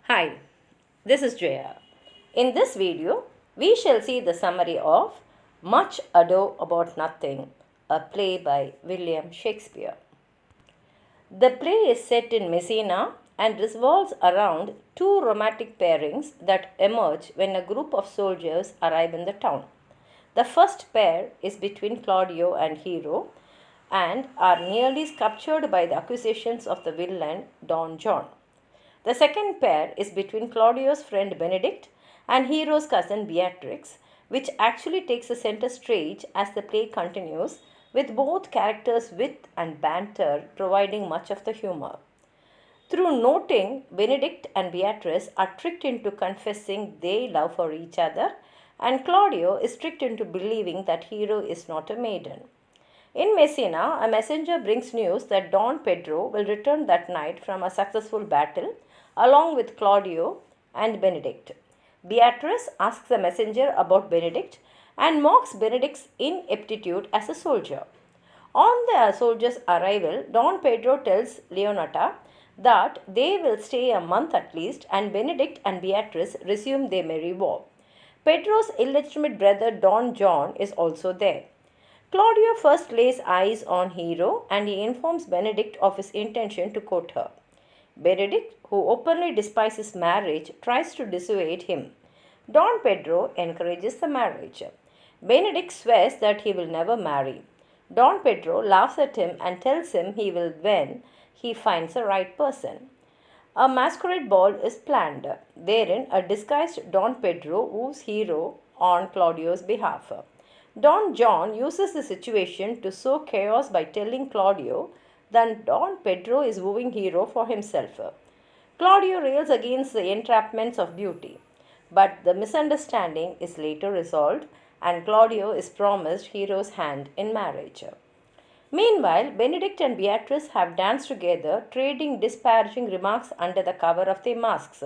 Hi, this is Jaya. In this video, we shall see the summary of Much Ado About Nothing, a play by William Shakespeare. The play is set in Messina and revolves around two romantic pairings that emerge when a group of soldiers arrive in the town. The first pair is between Claudio and Hero and are nearly captured by the accusations of the villain Don John. The second pair is between Claudio's friend Benedict and Hero's cousin Beatrix, which actually takes the center stage as the play continues, with both characters' wit and banter providing much of the humor. Through noting, Benedict and Beatrice are tricked into confessing they love for each other, and Claudio is tricked into believing that Hero is not a maiden. In Messina, a messenger brings news that Don Pedro will return that night from a successful battle along with Claudio and Benedict. Beatrice asks the messenger about Benedict and mocks Benedict's ineptitude as a soldier. On the soldier's arrival, Don Pedro tells Leonata that they will stay a month at least, and Benedict and Beatrice resume their merry war. Pedro's illegitimate brother Don John is also there. Claudio first lays eyes on Hero and he informs Benedict of his intention to court her. Benedict, who openly despises marriage, tries to dissuade him. Don Pedro encourages the marriage. Benedict swears that he will never marry. Don Pedro laughs at him and tells him he will when he finds the right person. A masquerade ball is planned. Therein, a disguised Don Pedro woos Hero on Claudio's behalf. Don John uses the situation to sow chaos by telling Claudio that Don Pedro is wooing Hero for himself. Claudio rails against the entrapments of beauty, but the misunderstanding is later resolved and Claudio is promised Hero's hand in marriage. Meanwhile, Benedict and Beatrice have danced together, trading disparaging remarks under the cover of their masks.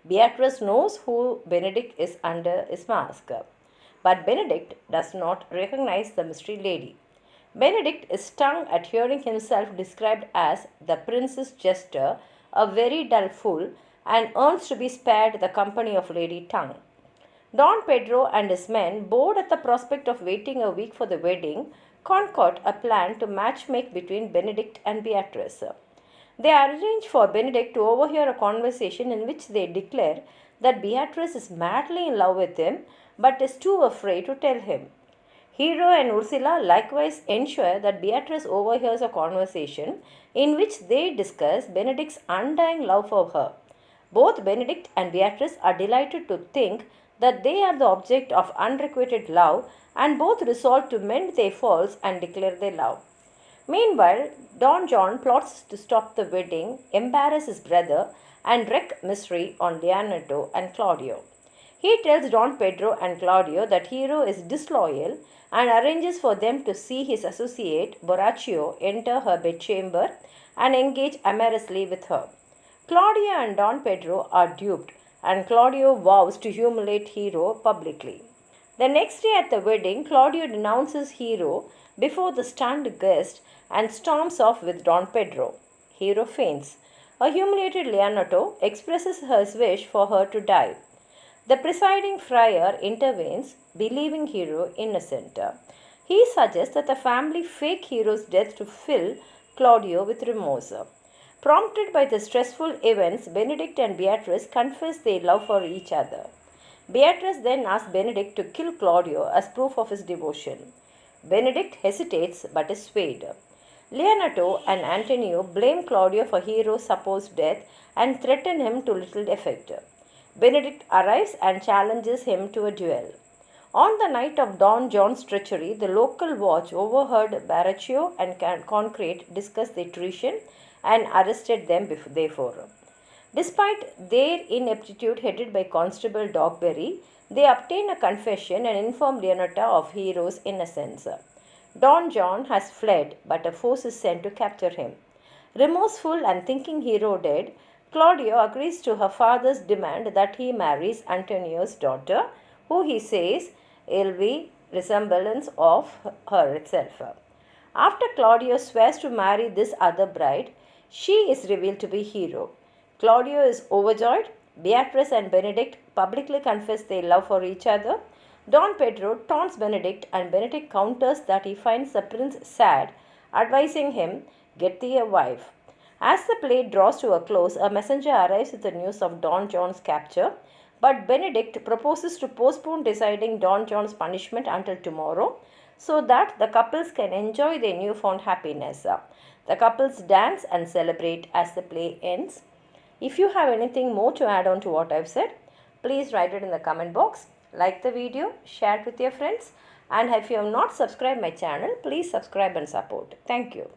Beatrice knows who Benedict is under his mask, but Benedict does not recognize the mystery lady. Benedict is stung at hearing himself described as the prince's jester, a very dull fool, and earns to be spared the company of Lady Tongue. Don Pedro and his men, bored at the prospect of waiting a week for the wedding, concoct a plan to matchmake between Benedict and Beatrice. They arrange for Benedict to overhear a conversation in which they declare that Beatrice is madly in love with him but is too afraid to tell him. Hero and Ursula likewise ensure that Beatrice overhears a conversation in which they discuss Benedict's undying love for her. Both Benedict and Beatrice are delighted to think that they are the object of unrequited love, and both resolve to mend their faults and declare their love. Meanwhile, Don John plots to stop the wedding, embarrass his brother, and wreak misery on Leonardo and Claudio. He tells Don Pedro and Claudio that Hero is disloyal and arranges for them to see his associate Borachio enter her bedchamber and engage amorously with her. Claudio and Don Pedro are duped, and Claudio vows to humiliate Hero publicly. The next day at the wedding, Claudio denounces Hero before the stunned guest and storms off with Don Pedro. Hero faints. A humiliated Leonardo expresses his wish for her to die. The presiding friar intervenes, believing Hero innocent. He suggests that the family fake Hero's death to fill Claudio with remorse. Prompted by the stressful events, Benedict and Beatrice confess their love for each other. Beatrice then asks Benedict to kill Claudio as proof of his devotion. Benedict hesitates but is swayed. Leonardo and Antonio blame Claudio for Hero's supposed death and threaten him to little effect. Benedict arrives and challenges him to a duel. On the night of Don John's treachery, the local watch overheard Baraccio and Concrete discuss their treason and arrested them therefore. Despite their ineptitude headed by Constable Dogberry, they obtain a confession and inform Leonata of Hero's innocence. Don John has fled, but a force is sent to capture him. Remorseful and thinking Hero dead, Claudio agrees to her father's demand that he marries Antonio's daughter, who he says will be resemblance of her itself. After Claudio swears to marry this other bride, she is revealed to be Hero. Claudio is overjoyed. Beatrice and Benedict publicly confess their love for each other. Don Pedro taunts Benedict, and Benedict counters that he finds the prince sad, advising him, "Get thee a wife." As the play draws to a close, a messenger arrives with the news of Don John's capture, but Benedict proposes to postpone deciding Don John's punishment until tomorrow so that the couples can enjoy their newfound happiness. The couples dance and celebrate as the play ends. If you have anything more to add on to what I've said, please write it in the comment box. Like the video, share it with your friends, and if you have not subscribed my channel, please subscribe and support. Thank you.